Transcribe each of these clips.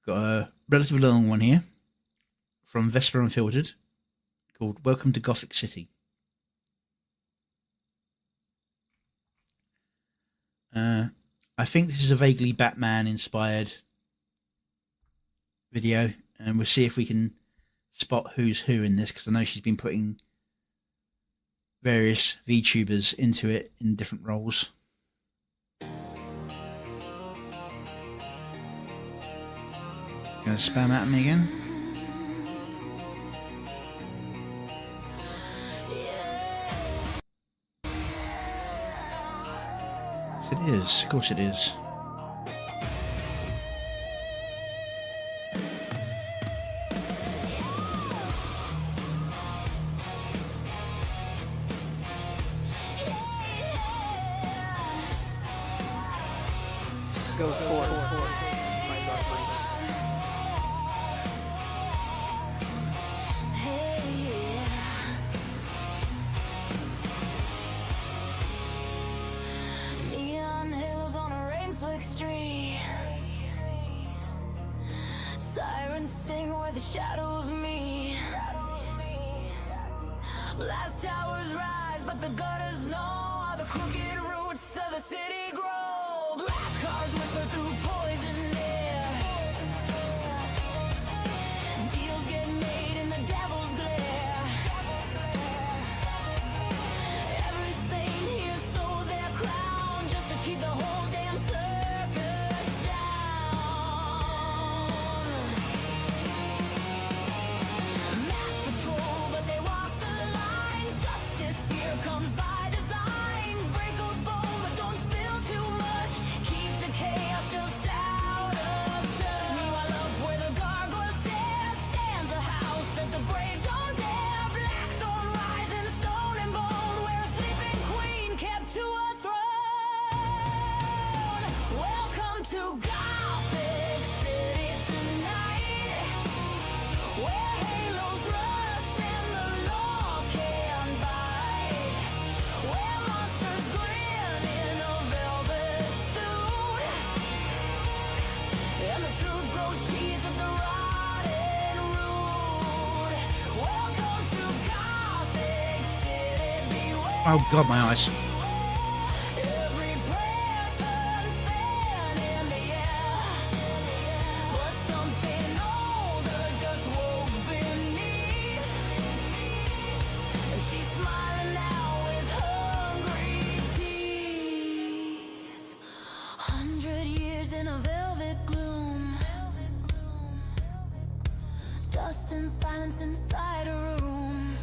Got a relatively long one here from Vesper Unfiltered called Welcome to Gothic City. I think this is a vaguely Batman-inspired video, and we'll see if we can spot who's who in this, because I know she's been putting various VTubers into it in different roles. Gonna spam at me again. Yes, it is. Of course it is. Go for it. Neon hills on a rain-slick street. Sirens sing where the shadows meet. Last towers rise, but the gutters know how the crooked roots of the city grow. Black cars whisper through poison air. Deals get made in the devil's glare. Every saint here sold their crown just to keep the whole damn circus down. Mass patrol, but they walk the line. Justice here comes by design. Break a bone, but don't spill too much. Keep the chaos just out of touch. Meanwhile, up where the gargoyle stare stands a house that the brave don't dare. Blackthorn rising, stone and bone, where a sleeping queen kept to a throne. Welcome to Gothic City tonight, where halos rust and the law can't bite, where monsters grin in a velvet suit, and the truth grows teeth of the rotted root. Welcome to Gothic City, beware. Oh god, my eyes. Every prayer turns thin in the air, but something older just woke beneath, and she's smiling now with hungry teeth. 100 years in a velvet gloom, dust and silence inside a room.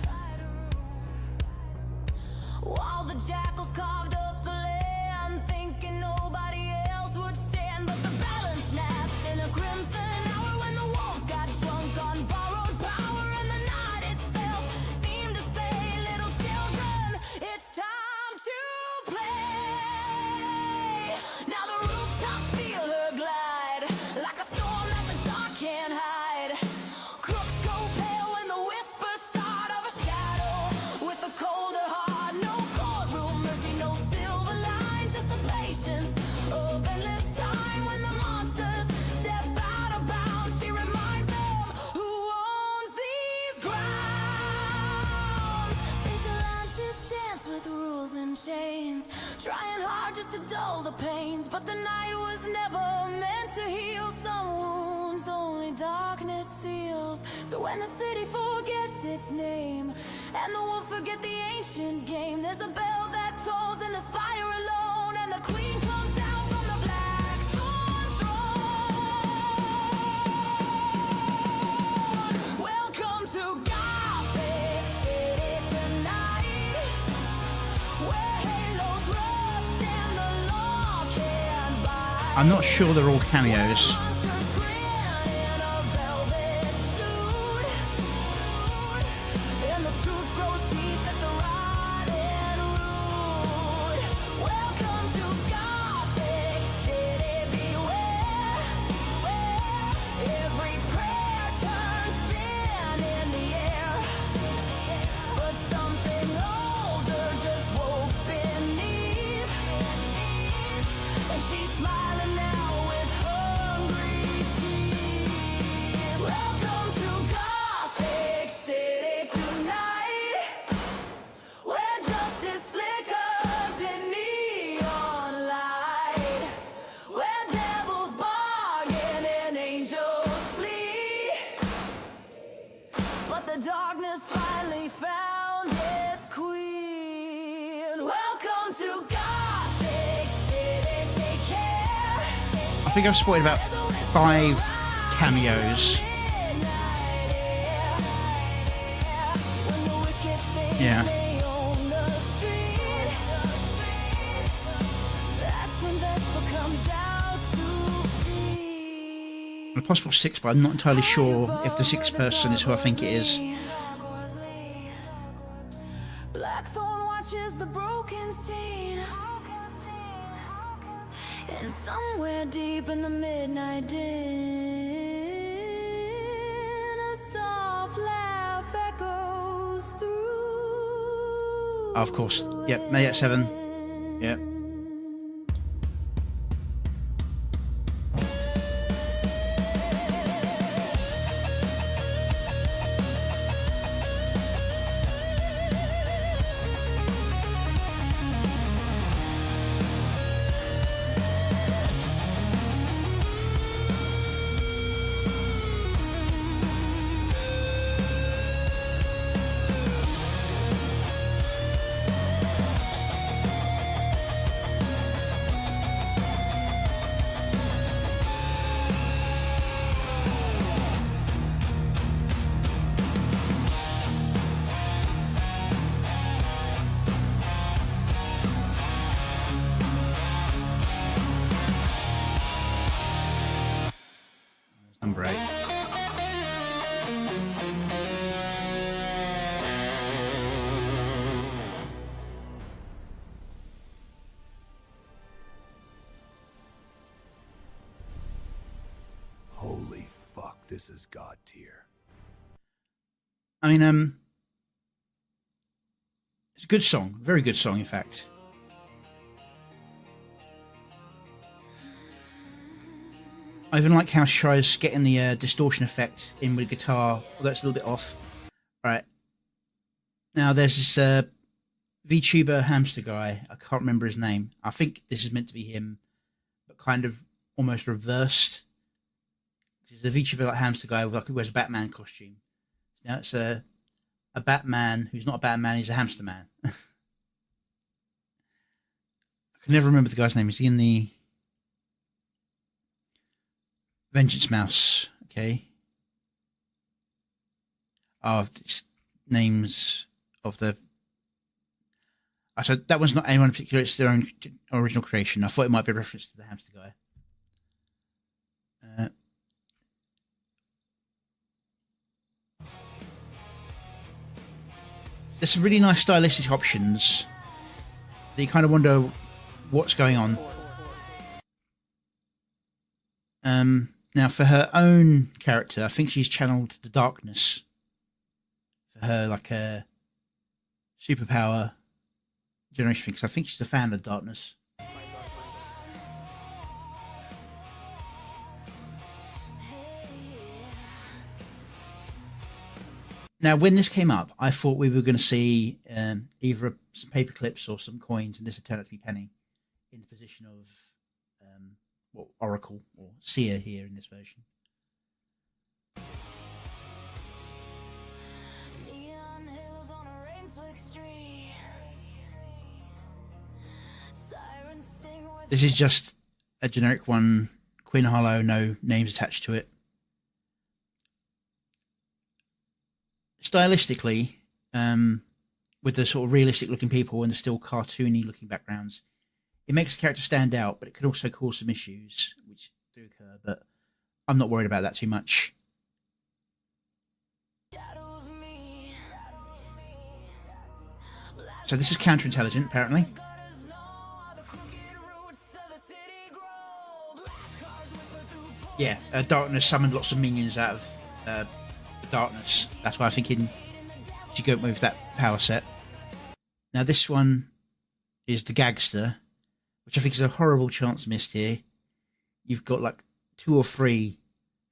While the jackals carved up the land, thinking nobody else would stand, but the balance snapped in a crimson hour when the wolves got drunk on borrowed power, and the night itself seemed to say, little children, it's time to play. Now the rooftops feel her glide, like a storm that the dark can't hide. Crooks go pale when the whispers start of a shadow with a colder heart. No courtroom mercy, no silver line, just the patience of endless time. When the monsters step out of bounds, she reminds them who owns these grounds. Vigilantes dance with rules and chains, trying hard just to dull the pains, but the night was never meant to heal some wounds only darkness seals. So when the city forgets its name and the wolves forget the ancient game, there's a bell that tolls in the spire alone, and the queen comes down from the blackthorn throne. Welcome to Gothic City tonight, where halos rust and the law can't bite. I'm not sure they're all cameos. Monsters grin in a velvet suit, and the truth grows teeth at the rotted root. Welcome to Gothic City, beware. Every prayer turns thin in the air, but something older just woke beneath, and she's smiling now with hungry think I've spotted about 5 cameos. Yeah. A possible 6, but I'm not entirely sure if the 6th person is who I think it is. Blackthorn watches the broken scene, and somewhere deep in the midnight din, a soft laugh echoes through. Oh, of course. Yep, made it 7. Yep. Number 8. Holy fuck, this is God tier. I mean, it's a good song, very good song, in fact. I even like how she tries getting the distortion effect in with the guitar, although it's a little bit off. Right. Now there's this VTuber hamster guy. I can't remember his name. I think this is meant to be him, but kind of almost reversed. He's a VTuber like hamster guy who wears a Batman costume. Now it's a Batman who's not a Batman, he's a hamster man. I can never remember the guy's name. Is he in the Vengeance Mouse? Okay. Oh, it's names of the. So that one's not anyone in particular. It's their own original creation. I thought it might be a reference to the hamster guy. There's some really nice stylistic options that you kind of wonder what's going on. Now, for her own character, I think she's channeled the darkness for her, like a superpower generation thing. Because I think she's a fan of darkness. Now, when this came up, I thought we were going to see either some paper clips or some coins, and this would turn out to be Penny in the position of Oracle or Seer here in this version. This is just a generic one, Queen Hollow, no names attached to it. Stylistically, with the sort of realistic looking people and the still cartoony looking backgrounds, it makes the character stand out, but it could also cause some issues, which do occur, but I'm not worried about that too much. So this is counterintelligent, apparently. Yeah, darkness summoned lots of minions out of darkness. That's why I'm thinking she go with that power set. Now this one is the Gagster, which I think is a horrible chance missed here. You've got like 2 or 3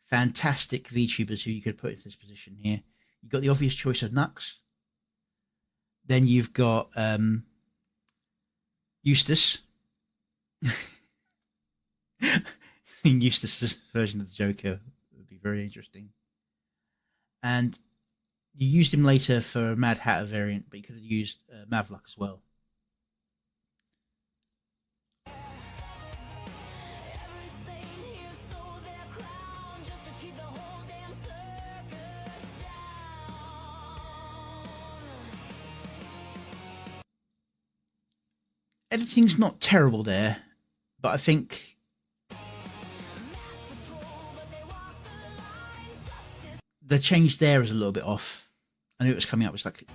fantastic VTubers who you could put into this position here. You've got the obvious choice of Nux. Then you've got Eustace. Eustace's version of the Joker would be very interesting. And you used him later for a Mad Hatter variant, but you could have used Mavlock as well. editing's not terrible there, but I think the change there is a little bit off. I knew it was coming up. It's like,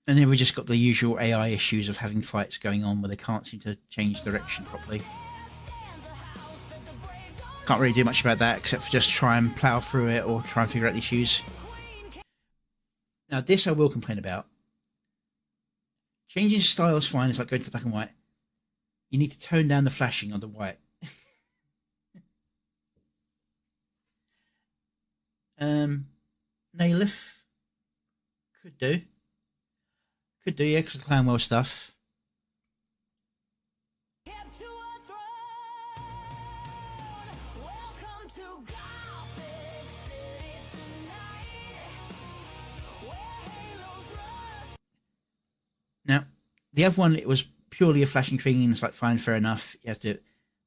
and then we just got the usual AI issues of having fights going on where they can't seem to change direction properly. Can't really do much about that except for just try and plow through it or try and figure out the issues. Now this I will complain about. Changing style is fine. It's like going to black and white. You need to tone down the flashing on the white. Nailif could do. Could do, yeah, because of Clanwell stuff. Kept to a throne. Welcome to Gothik City tonight, where halos rust. Now, the other one, it was purely a flashing thing, and it's like, fine, fair enough. You have to.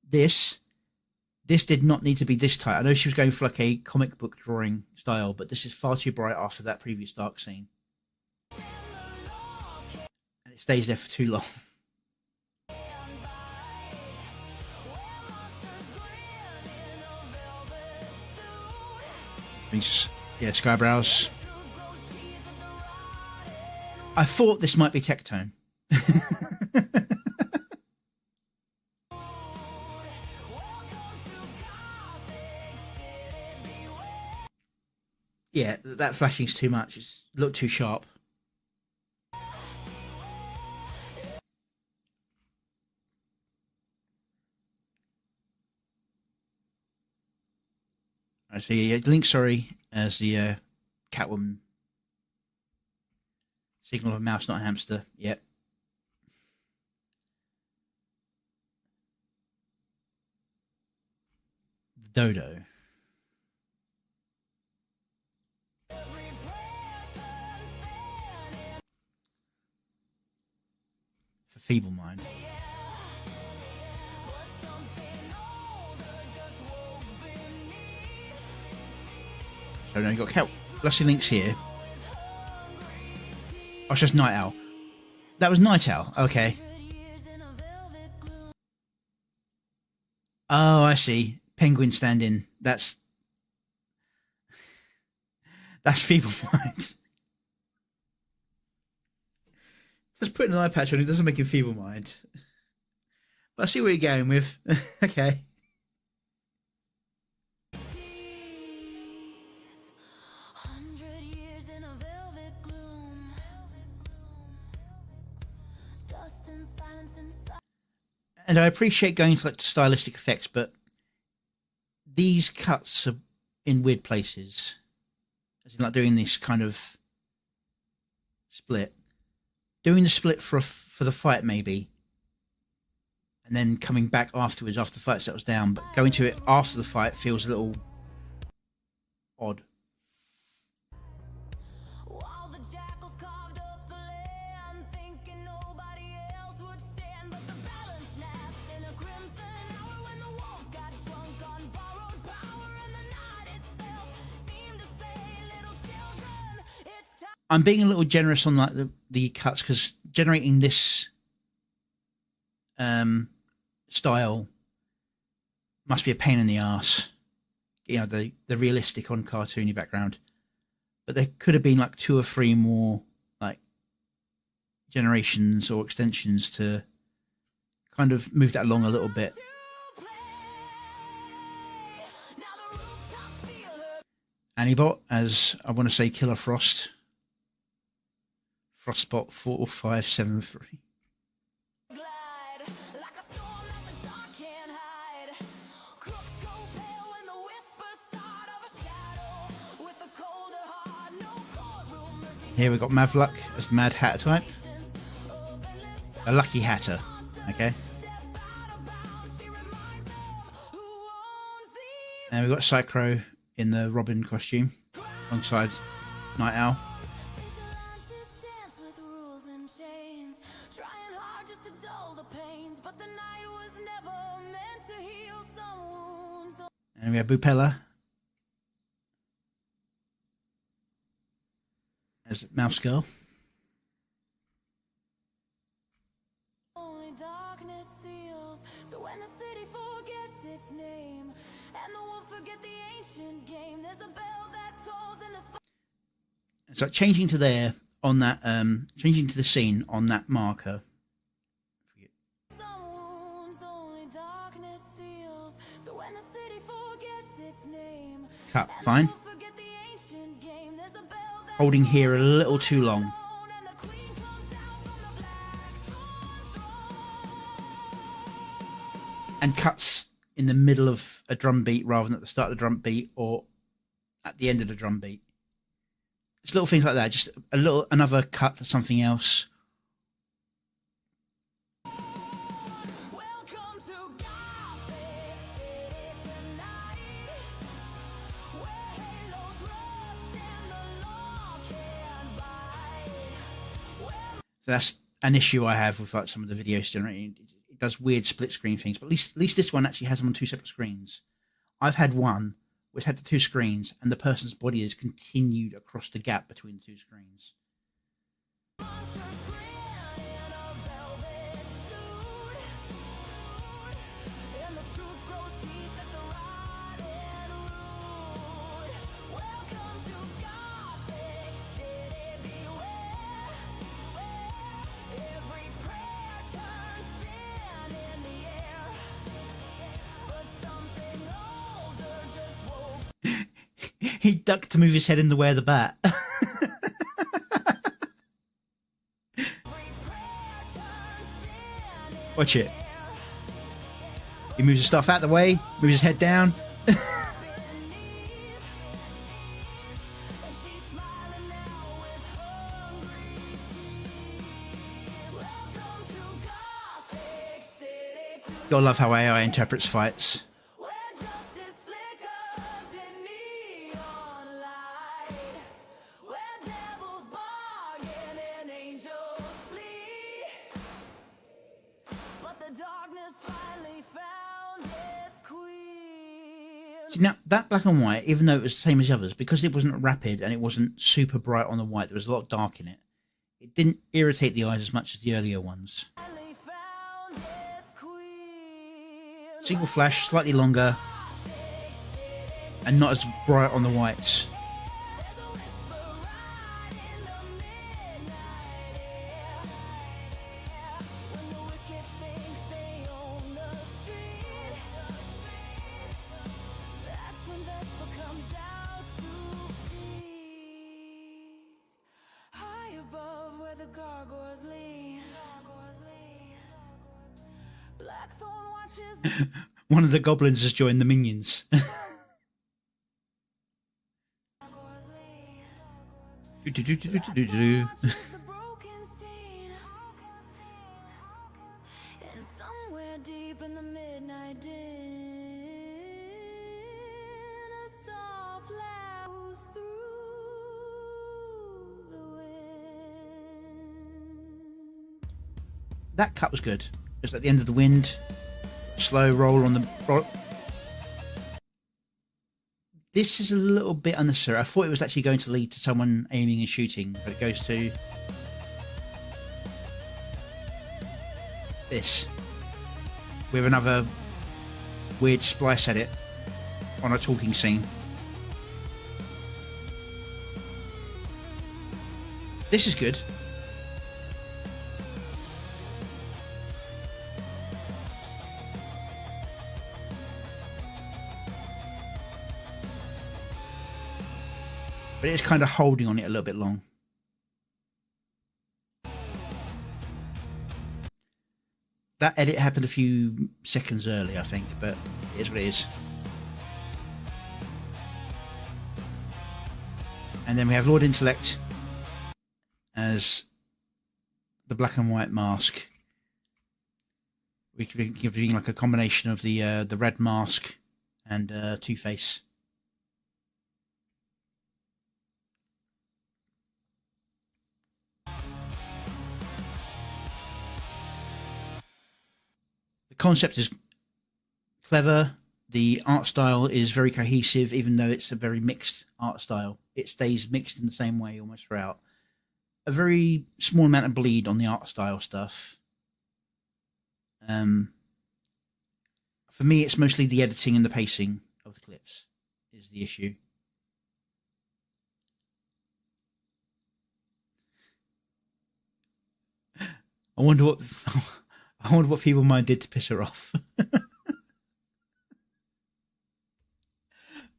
This did not need to be this tight. I know she was going for like a comic book drawing style, but this is far too bright after that previous dark scene. And it stays there for too long. Yeah, Skybrows. I thought this might be Tectone. Yeah, that flashing's too much. It's looked too sharp. I see Link, sorry, as the Catwoman. Signal of a mouse, not a hamster. Yep. Dodo. For Feeble Mind. So now you've got Cat. Lusty Links here. Oh, it's just Night Owl. That was Night Owl. Okay. Oh, I see. Penguin stand-in. That's Feeble Mind. Just putting an eye patch on it doesn't make him Feeble Mind. But I see where you're going with. Okay. And I appreciate going to like stylistic effects, but these cuts are in weird places. As in like doing this kind of split. Doing the split for the fight maybe. And then coming back afterwards after the fight settles down, but going to it after the fight feels a little odd. I'm being a little generous on like the cuts because generating this style must be a pain in the ass. You know, the realistic on cartoony background. But there could have been like 2 or 3 more like generations or extensions to kind of move that along a little bit. Anibot as I want to say Killer Frost. Frostbot 4573. Here we've got Mavluck as the Mad Hatter type. A Lucky Hatter, okay. And we've got Psychro in the Robin costume alongside Night Owl. we have Bupella as Mouse Girl. Only darkness seals. So when the city forgets its name and the wolves forget the ancient game, there's a bell that tolls in the It's like changing to there on that, changing to the scene on that marker. some wounds. Only darkness seals. So when the city forgets its name Cut, and fine. the wolves forget the ancient game, there's a bell that Holding here a little too long. tolls and the queen comes down from the black throne. And cuts in the middle of a drum beat rather than at the start of the drum beat or at the end of the drum beat. Just little things like that. Just another cut to something else. Welcome to Gothik City tonight, where halos rust and the law can't bite. So that's an issue I have with like some of the videos generating. It does weird split screen things, but at least this one actually has them on two separate screens. I've had one which had the two screens, and the person's body is continued across the gap between the two screens. Monsters grin in a velvet suit, and the truth grows teeth at the rotten root. Welcome to Gothik City, beware. Every prayer turns thin in the air, but something older just woke. He ducked to move his head in the way of the bat. Watch it. He moves his stuff out the way, moves his head down. Gotta love how AI interprets fights. Now, that black and white, even though it was the same as the others, because it wasn't rapid and it wasn't super bright on the white, there was a lot of dark in it. It didn't irritate the eyes as much as the earlier ones. Single flash, slightly longer, and not as bright on the whites. One of the goblins has joined the minions. Do-do-do-do-do-do-do. And somewhere deep in the midnight din, a soft laugh goes through the wind. That cut was good. Just at the end of the wind, slow roll on the. This is a little bit unnecessary. I thought it was actually going to lead to someone aiming and shooting, but it goes to this. We have another weird splice edit on a talking scene. This is good. But it's kind of holding on it a little bit long. That edit happened a few seconds early, I think, but it is what it is. And then we have Lord Intellect as the black and white mask. We could be giving like a combination of the red mask and Two-Face. The concept is clever. The art style is very cohesive, even though it's a very mixed art style. It stays mixed in the same way almost throughout. A very small amount of bleed on the art style stuff. For me, it's mostly the editing and the pacing of the clips is the issue. I wonder what Feeble Mind did to piss her off.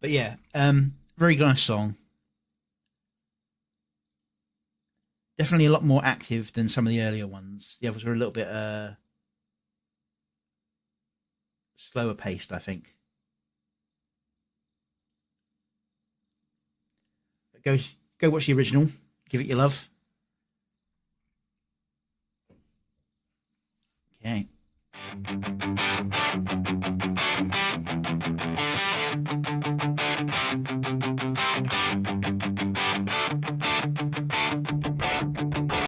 But yeah, very nice song. Definitely a lot more active than some of the earlier ones. The others were a little bit slower paced, I think. But go watch the original. Give it your love.